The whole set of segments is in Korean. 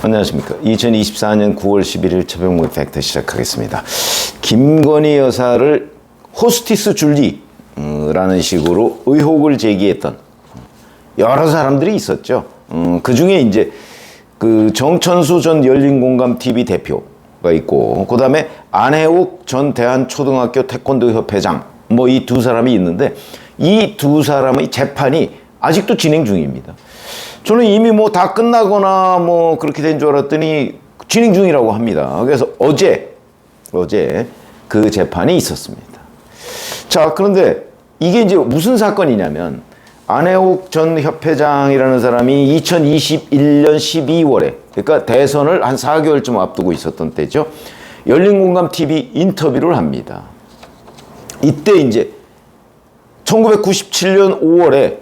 안녕하십니까. 2024년 9월 11일 최병무의 팩트 시작하겠습니다. 김건희 여사를 호스티스 줄리라는 식으로 의혹을 제기했던 여러 사람들이 있었죠. 그 중에 이제 그 정천수 전 열린공감TV 대표가 있고, 그 다음에 안혜욱 전 대한초등학교 태권도 협회장, 뭐 이 두 사람이 있는데, 이 두 사람의 재판이 아직도 진행 중입니다. 저는 이미 뭐 다 끝나거나 뭐 그렇게 된 줄 알았더니 진행 중이라고 합니다. 그래서 어제 그 재판이 있었습니다. 자, 그런데 이게 이제 무슨 사건이냐면, 안혜욱 전 협회장이라는 사람이 2021년 12월에, 그러니까 대선을 한 4개월쯤 앞두고 있었던 때죠. 열린공감TV 인터뷰를 합니다. 이때 이제 1997년 5월에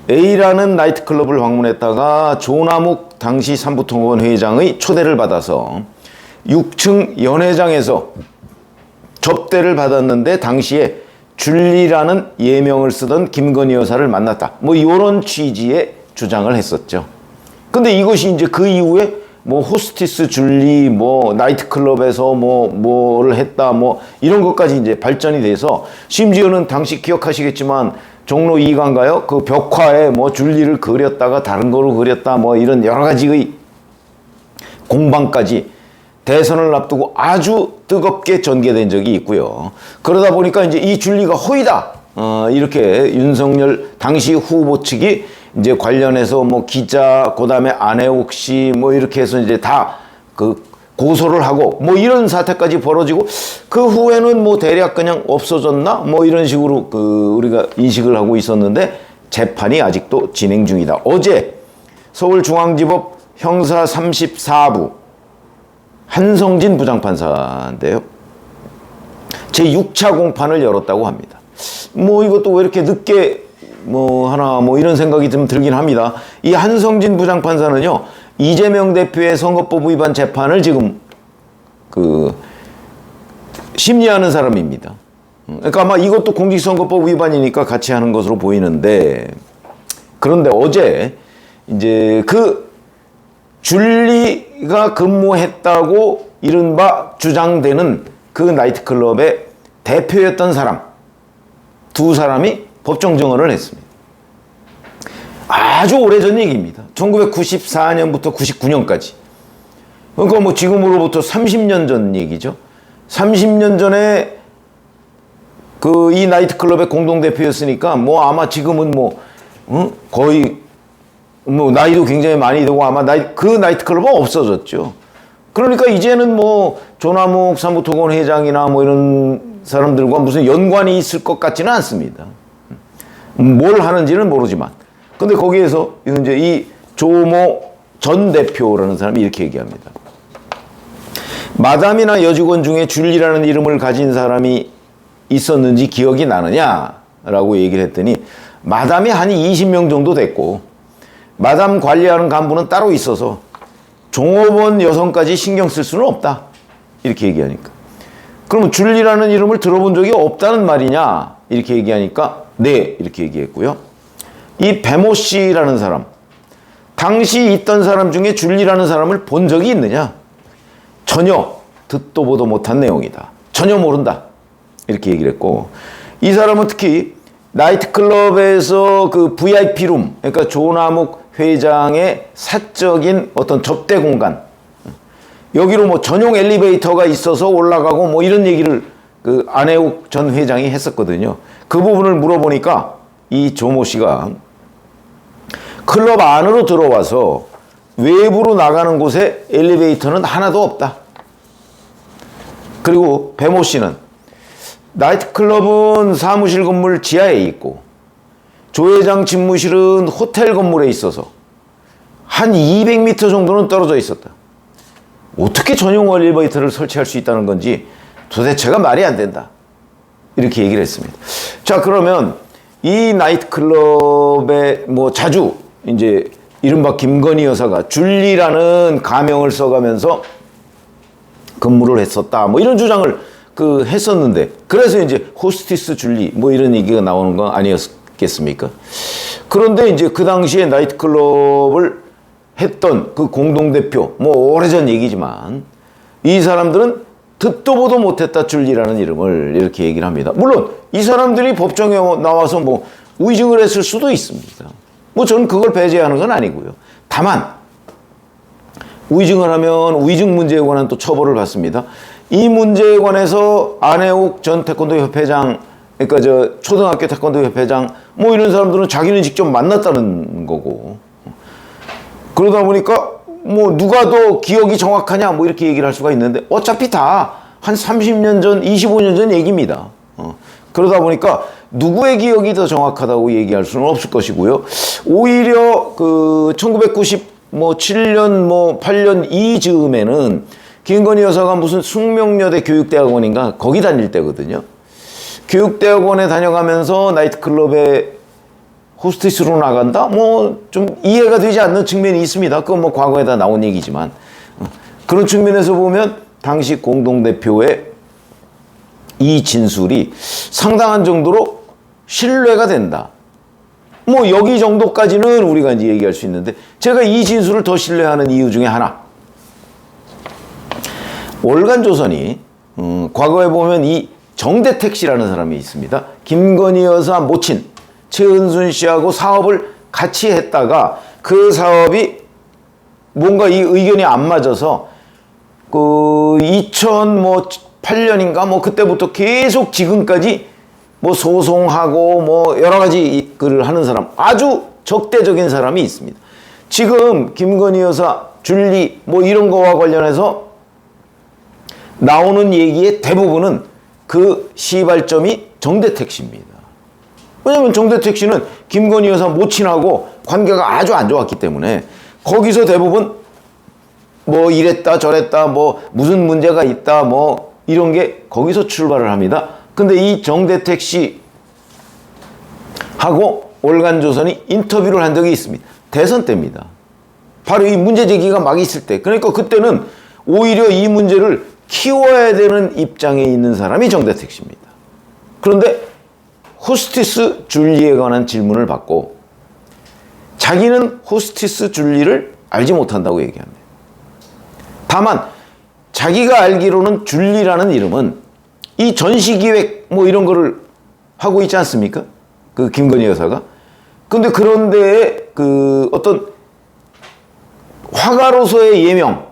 A라는 나이트클럽을 방문했다가 조남욱 당시 삼부통원 회장의 초대를 받아서 6층 연회장에서 접대를 받았는데, 당시에 줄리라는 예명을 쓰던 김건희 여사를 만났다. 뭐 이런 취지의 주장을 했었죠. 근데 이것이 이제 그 이후에 뭐 호스티스 줄리, 뭐 나이트클럽에서 뭐를 했다, 뭐 이런 것까지 이제 발전이 돼서, 심지어는 당시 기억하시겠지만 종로 2가인가요? 그 벽화에 뭐 줄리를 그렸다가 다른 거로 그렸다, 뭐 이런 여러 가지의 공방까지 대선을 앞두고 아주 뜨겁게 전개된 적이 있고요. 그러다 보니까 이제 이 줄리가 허위다, 이렇게 윤석열 당시 후보 측이 이제 관련해서 뭐 기자, 그 다음에 안혜욱 씨 뭐 이렇게 해서 이제 다 그 고소를 하고 뭐 이런 사태까지 벌어지고, 그 후에는 뭐 대략 그냥 없어졌나 뭐 이런 식으로 그 우리가 인식을 하고 있었는데, 재판이 아직도 진행 중이다. 어제 서울중앙지법 형사 34부 한성진 부장판사인데요, 제6차 공판을 열었다고 합니다. 뭐 이것도 왜 이렇게 늦게 뭐 하나 뭐 이런 생각이 좀 들긴 합니다. 이 한성진 부장판사는요, 이재명 대표의 선거법 위반 재판을 지금 그 심리하는 사람입니다. 그러니까 아마 이것도 공직선거법 위반이니까 같이 하는 것으로 보이는데, 그런데 어제 이제 그 줄리가 근무했다고 이른바 주장되는 그 나이트클럽의 대표였던 사람, 두 사람이 법정 증언을 했습니다. 아주 오래전 얘기입니다. 1994년부터 99년까지. 그러니까 뭐 지금으로부터 30년 전 얘기죠. 30년 전에 그 이 나이트클럽의 공동대표였으니까 뭐 아마 지금은 뭐 거의 뭐 나이도 굉장히 많이 되고 아마 그 나이트클럽은 없어졌죠. 그러니까 이제는 뭐 조남욱 사무통원 회장이나 뭐 이런 사람들과 무슨 연관이 있을 것 같지는 않습니다. 뭘 하는지는 모르지만. 근데 거기에서 이제 이 조모 전 대표라는 사람이 이렇게 얘기합니다. 마담이나 여직원 중에 줄리라는 이름을 가진 사람이 있었는지 기억이 나느냐? 라고 얘기를 했더니, 마담이 한 20명 정도 됐고, 마담 관리하는 간부는 따로 있어서 종업원 여성까지 신경 쓸 수는 없다. 이렇게 얘기하니까. 그러면 줄리라는 이름을 들어본 적이 없다는 말이냐? 이렇게 얘기하니까 네, 이렇게 얘기했고요. 이 배모 씨라는 사람, 당시 있던 사람 중에 줄리라는 사람을 본 적이 있느냐? 전혀 듣도 보도 못한 내용이다. 전혀 모른다. 이렇게 얘기를 했고, 이 사람은 특히 나이트클럽에서 그 VIP룸, 그러니까 조남욱 회장의 사적인 어떤 접대 공간, 여기로 뭐 전용 엘리베이터가 있어서 올라가고 뭐 이런 얘기를 그 안혜욱 전 회장이 했었거든요. 그 부분을 물어보니까 이 조모 씨가 클럽 안으로 들어와서 외부로 나가는 곳에 엘리베이터는 하나도 없다. 그리고 배모 씨는 나이트클럽은 사무실 건물 지하에 있고 조 회장 집무실은 호텔 건물에 있어서 한 200m 정도는 떨어져 있었다. 어떻게 전용 엘리베이터를 설치할 수 있다는 건지 도대체가 말이 안 된다. 이렇게 얘기를 했습니다. 자, 그러면 이 나이트클럽에 뭐 자주 이제 이른바 김건희 여사가 줄리라는 가명을 써가면서 근무를 했었다. 뭐 이런 주장을 했었는데, 그래서 이제 호스티스 줄리 뭐 이런 얘기가 나오는 거 아니었겠습니까? 그런데 이제 그 당시에 나이트클럽을 했던 그 공동대표, 뭐 오래전 얘기지만 이 사람들은 듣도 보도 못했다 줄리라는 이름을 이렇게 얘기를 합니다. 물론 이 사람들이 법정에 나와서 뭐 위증을 했을 수도 있습니다. 뭐 저는 그걸 배제하는 건 아니고요. 다만 위증을 하면 위증 문제에 관한 또 처벌을 받습니다. 이 문제에 관해서 안혜욱 전 태권도 협회장, 그러니까 저 초등학교 태권도 협회장 뭐 이런 사람들은 자기는 직접 만났다는 거고, 그러다 보니까 뭐 누가 더 기억이 정확하냐 뭐 이렇게 얘기를 할 수가 있는데 어차피 다 한 30년 전, 25년 전 얘기입니다. 그러다 보니까 누구의 기억이 더 정확하다고 얘기할 수는 없을 것이고요. 오히려 그 1997년 뭐 8년 이즈음에는 김건희 여사가 무슨 숙명여대 교육대학원인가 거기 다닐 때거든요. 교육대학원에 다녀가면서 나이트클럽에 호스티스로 나간다? 뭐 좀 이해가 되지 않는 측면이 있습니다. 그건 뭐 과거에다 나온 얘기지만 그런 측면에서 보면 당시 공동대표의 이 진술이 상당한 정도로 신뢰가 된다. 뭐 여기 정도까지는 우리가 이제 얘기할 수 있는데 제가 이 진술을 더 신뢰하는 이유 중에 하나. 월간조선이 과거에 보면 이 정대택 씨라는 사람이 있습니다. 김건희 여사 모친 최은순 씨하고 사업을 같이 했다가 그 사업이 뭔가 이 의견이 안 맞아서 그 2008년인가 뭐 그때부터 계속 지금까지 뭐 소송하고 뭐 여러 가지 글을 하는 사람, 아주 적대적인 사람이 있습니다. 지금 김건희 여사, 줄리 뭐 이런 거와 관련해서 나오는 얘기의 대부분은 그 시발점이 정대택 씨입니다. 왜냐하면 정대택 씨는 김건희 여사 모친하고 관계가 아주 안 좋았기 때문에 거기서 대부분 뭐 이랬다 저랬다 뭐 무슨 문제가 있다 뭐 이런 게 거기서 출발을 합니다. 근데 이 정대택 씨하고 월간조선이 인터뷰를 한 적이 있습니다. 대선 때입니다. 바로 이 문제 제기가 막 있을 때. 그러니까 그때는 오히려 이 문제를 키워야 되는 입장에 있는 사람이 정대택 씨입니다. 그런데 호스티스 줄리에 관한 질문을 받고 자기는 호스티스 줄리를 알지 못한다고 얘기합니다. 다만 자기가 알기로는 줄리라는 이름은 이 전시기획 뭐 이런 거를 하고 있지 않습니까? 그 김건희 여사가. 근데 그런데 그 어떤 화가로서의 예명,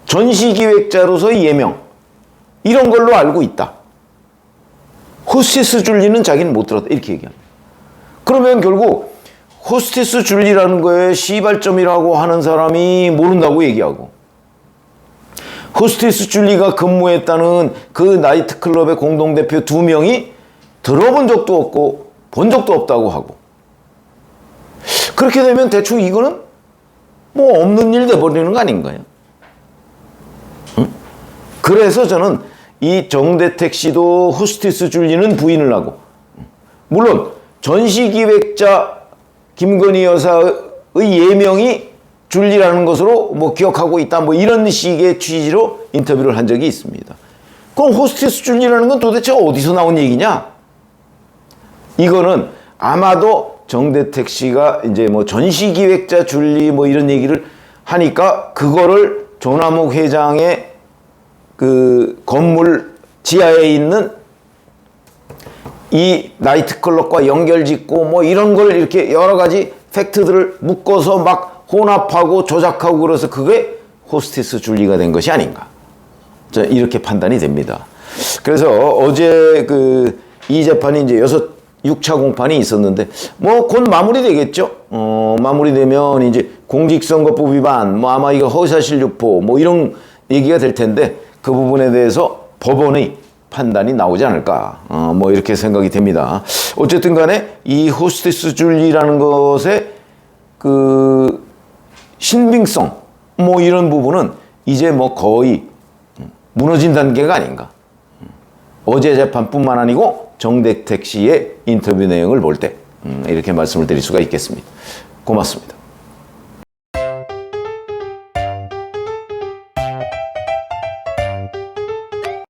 전시기획자로서의 예명 이런 걸로 알고 있다. 호스티스 줄리는 자기는 못 들었다. 이렇게 얘기합니다. 그러면 결국 호스티스 줄리라는 거에 시발점이라고 하는 사람이 모른다고 얘기하고 호스티스 줄리가 근무했다는 그 나이트클럽의 공동대표 2명이 들어본 적도 없고 본 적도 없다고 하고 그렇게 되면 대충 이거는 뭐 없는 일 돼버리는 거 아닌가요? 응? 그래서 저는 이 정대택 씨도 호스티스 줄리는 부인을 하고 물론 전시기획자 김건희 여사의 예명이 줄리라는 것으로 뭐 기억하고 있다 뭐 이런 식의 취지로 인터뷰를 한 적이 있습니다. 그럼 호스티스 줄리라는 건 도대체 어디서 나온 얘기냐? 이거는 아마도 정대택 씨가 이제 뭐 전시기획자 줄리 뭐 이런 얘기를 하니까 그거를 조남욱 회장의 그 건물 지하에 있는 이 나이트클럽과 연결짓고 뭐 이런 걸 이렇게 여러 가지 팩트들을 묶어서 막 혼합하고 조작하고 그래서 그게 호스티스 줄리가 된 것이 아닌가. 이렇게 판단이 됩니다. 그래서 어제 그 이 재판이 이제 6차 공판이 있었는데 뭐 곧 마무리되겠죠. 마무리되면 이제 공직선거법 위반 뭐 아마 이거 허위사실 유포 뭐 이런 얘기가 될 텐데 그 부분에 대해서 법원의 판단이 나오지 않을까 뭐 이렇게 생각이 됩니다. 어쨌든 간에 이 호스티스 줄리라는 것의 그 신빙성 뭐 이런 부분은 이제 뭐 거의 무너진 단계가 아닌가. 어제 재판뿐만 아니고 정대택 씨의 인터뷰 내용을 볼 때 이렇게 말씀을 드릴 수가 있겠습니다. 고맙습니다.